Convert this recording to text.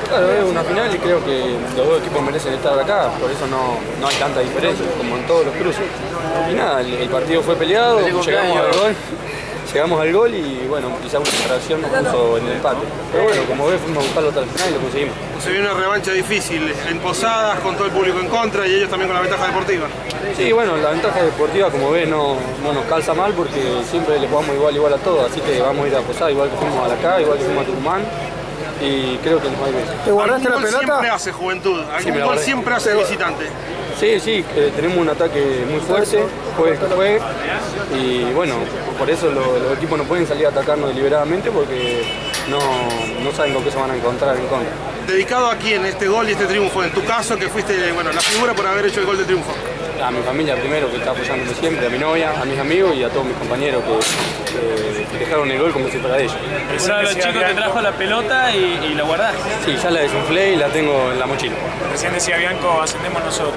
Claro, es una final y creo que los dos equipos merecen estar acá, por eso no hay tanta diferencia como en todos los cruces. Y nada, el partido fue peleado, llegamos al gol y bueno, quizá una distracción nos puso en el empate. Pero bueno, como ves, fuimos a buscarlo hasta el final y lo conseguimos. Se vio una revancha difícil en Posadas, con todo el público en contra y ellos también con la ventaja deportiva. Sí, bueno, la ventaja deportiva, como ves, no nos calza mal porque siempre le jugamos igual a todos, así que vamos a ir a Posadas igual que fuimos a la acá, igual que fuimos a Tucumán. Y creo que nos va a ir bien. ¿Te guardaste la pelota? Siempre hace Juventud, algún gol siempre hace visitante. Sí, tenemos un ataque muy fuerte, juegue el que juegue, y bueno, por eso los equipos no pueden salir a atacarnos deliberadamente porque no saben con qué se van a encontrar en contra. ¿Dedicado a quién este gol y este triunfo? En tu caso, que fuiste la figura por haber hecho el gol de triunfo. A mi familia primero, que está apoyándome siempre, a mi novia, a mis amigos y a todos mis compañeros que dejaron el gol como si fuera de ellos. Uno de los chicos te trajo la pelota y la guardaste. Sí, ya la desinflé y la tengo en la mochila. Recién decía Bianco, ascendemos nosotros.